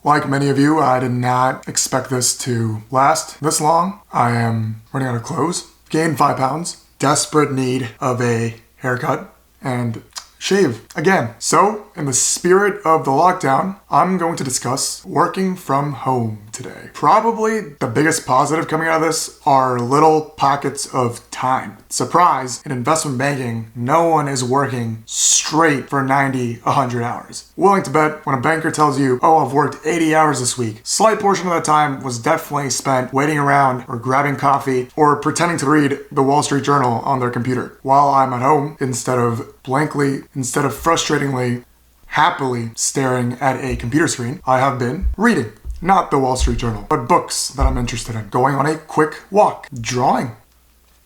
Like many of you, I did not expect this to last this long. I am running out of clothes, gained 5 pounds, desperate need of a haircut, and shave again. So, in the spirit of the lockdown, I'm going to discuss working from home today. Probably the biggest positive coming out of this are little pockets of time. Surprise, in investment banking, no one is working straight for 90, 100 hours. Willing to bet when a banker tells you, oh, I've worked 80 hours this week, slight portion of that time was definitely spent waiting around or grabbing coffee or pretending to read the Wall Street Journal on their computer while I'm at home instead of frustratingly, happily staring at a computer screen. I have been reading, not the Wall Street Journal, but books that I'm interested in, going on a quick walk, drawing.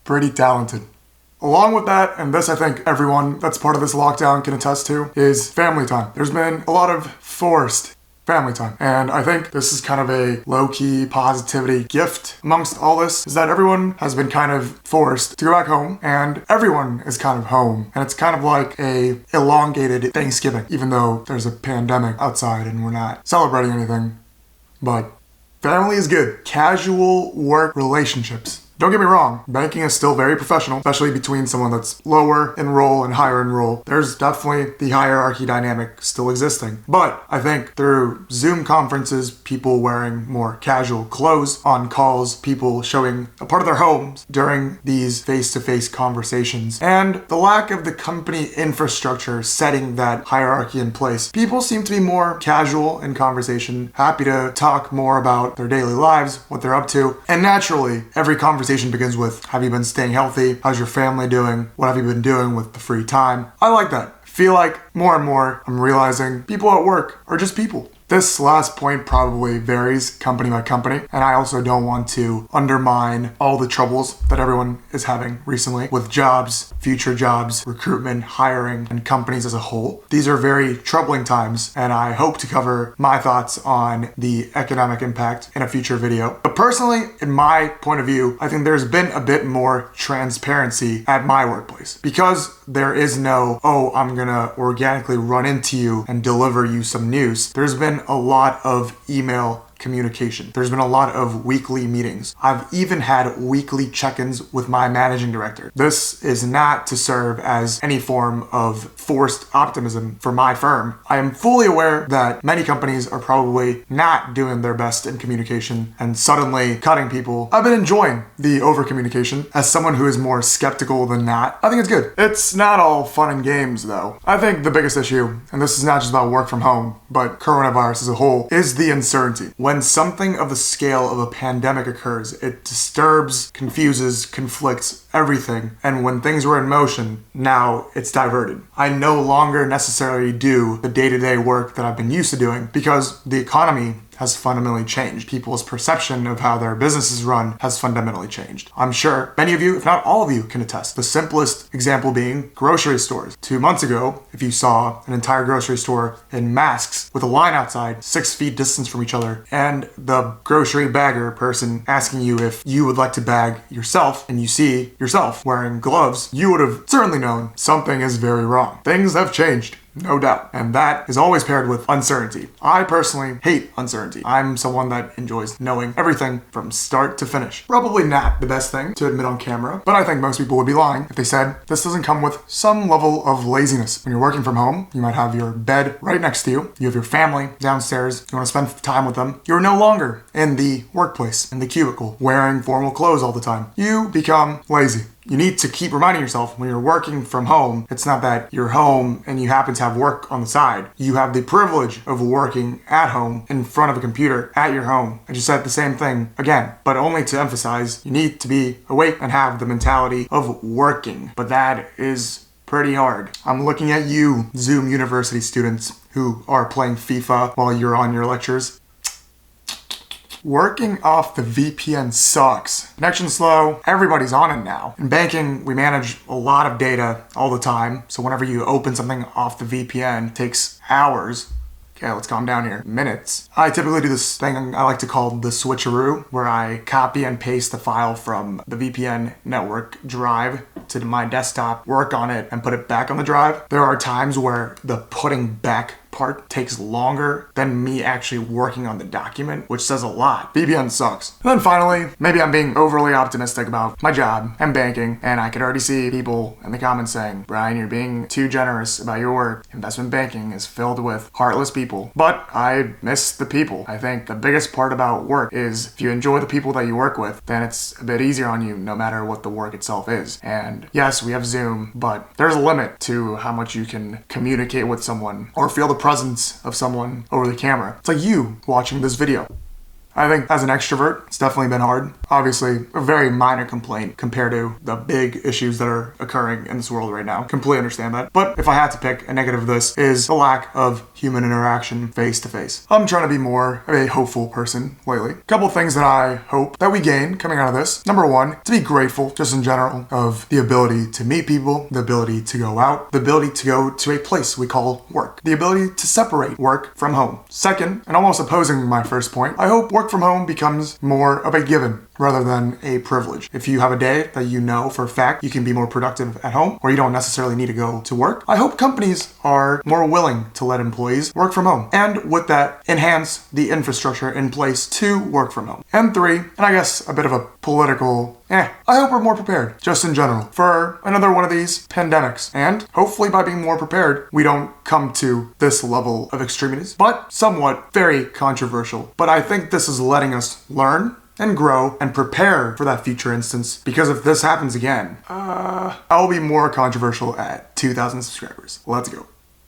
Pretty talented. Along with that, and this I think everyone that's part of this lockdown can attest to, is family time. There's been a lot of forced family time. And I think this is kind of a low-key positivity gift amongst all this, is that everyone has been kind of forced to go back home, and everyone is kind of home. And it's kind of like a elongated Thanksgiving, even though there's a pandemic outside and we're not celebrating anything. But family is good. Casual work relationships. Don't get me wrong, banking is still very professional, especially between someone that's lower in role and higher in role. There's definitely the hierarchy dynamic still existing. But I think through Zoom conferences, people wearing more casual clothes on calls, people showing a part of their homes during these face-to-face conversations, and the lack of the company infrastructure setting that hierarchy in place, people seem to be more casual in conversation, happy to talk more about their daily lives, what they're up to, and naturally, every conversation begins with, have you been staying healthy? How's your family doing? What have you been doing with the free time? I like that. I feel like more and more I'm realizing people at work are just people. This last point probably varies company by company, and I also don't want to undermine all the troubles that everyone is having recently with jobs, future jobs, recruitment, hiring, and companies as a whole. These are very troubling times, and I hope to cover my thoughts on the economic impact in a future video. But personally, in my point of view, I think there's been a bit more transparency at my workplace because there is no, oh, I'm gonna organically run into you and deliver you some news. There's been a lot of email communication. There's been a lot of weekly meetings. I've even had weekly check-ins with my managing director. This is not to serve as any form of forced optimism for my firm. I am fully aware that many companies are probably not doing their best in communication and suddenly cutting people. I've been enjoying the over-communication. As someone who is more skeptical than not, I think it's good. It's not all fun and games though. I think the biggest issue, and this is not just about work from home, but coronavirus as a whole, is the uncertainty. When something of the scale of a pandemic occurs, it disturbs, confuses, conflicts everything. And when things were in motion, now it's diverted. I no longer necessarily do the day-to-day work that I've been used to doing because the economy has fundamentally changed. People's perception of how their businesses run has fundamentally changed. I'm sure many of you, if not all of you, can attest. The simplest example being grocery stores. 2 months ago, if you saw an entire grocery store in masks with a line outside, 6 feet distance from each other, and the grocery bagger person asking you if you would like to bag yourself, and you see yourself wearing gloves, you would have certainly known something is very wrong. Things have changed. No doubt. And that is always paired with uncertainty. I personally hate uncertainty. I'm someone that enjoys knowing everything from start to finish. Probably not the best thing to admit on camera, but I think most people would be lying if they said this doesn't come with some level of laziness. When you're working from home, you might have your bed right next to you. You have your family downstairs. You want to spend time with them. You're no longer in the workplace, in the cubicle, wearing formal clothes all the time. You become lazy. You need to keep reminding yourself when you're working from home, it's not that you're home and you happen to have work on the side. You have the privilege of working at home in front of a computer at your home. I just said the same thing again, but only to emphasize you need to be awake and have the mentality of working. But that is pretty hard. I'm looking at you, Zoom University students who are playing FIFA while you're on your lectures. Working off the VPN sucks. Connection slow, everybody's on it now. In banking, we manage a lot of data all the time, so whenever you open something off the VPN, it takes hours. Okay, let's calm down here. Minutes. I typically do this thing I like to call the switcheroo, where I copy and paste the file from the VPN network drive to my desktop, work on it, and put it back on the drive. There are times where the putting back part takes longer than me actually working on the document, which says a lot. VPN sucks. And then finally, maybe I'm being overly optimistic about my job and banking, and I could already see people in the comments saying, Brian, you're being too generous about your work. Investment banking is filled with heartless people. But I miss the people. I think the biggest part about work is if you enjoy the people that you work with, then it's a bit easier on you no matter what the work itself is. And yes, we have Zoom, but there's a limit to how much you can communicate with someone or feel the presence of someone over the camera. It's like you watching this video. I think as an extrovert, it's definitely been hard. Obviously, a very minor complaint compared to the big issues that are occurring in this world right now. Completely understand that. But if I had to pick a negative of this is the lack of human interaction face to face. I'm trying to be more of a hopeful person lately. A couple things that I hope that we gain coming out of this. Number one, to be grateful just in general of the ability to meet people, the ability to go out, the ability to go to a place we call work, the ability to separate work from home. Second, and almost opposing my first point, I hope work from home becomes more of a given rather than a privilege. If you have a day that you know for a fact you can be more productive at home or you don't necessarily need to go to work, I hope companies are more willing to let employees work from home and with that enhance the infrastructure in place to work from home. And three, and I guess a bit of a political I hope we're more prepared, just in general, for another one of these pandemics. And hopefully by being more prepared, we don't come to this level of extremism, but somewhat very controversial. But I think this is letting us learn and grow and prepare for that future instance, because if this happens again, I'll be more controversial at 2,000 subscribers. Let's go.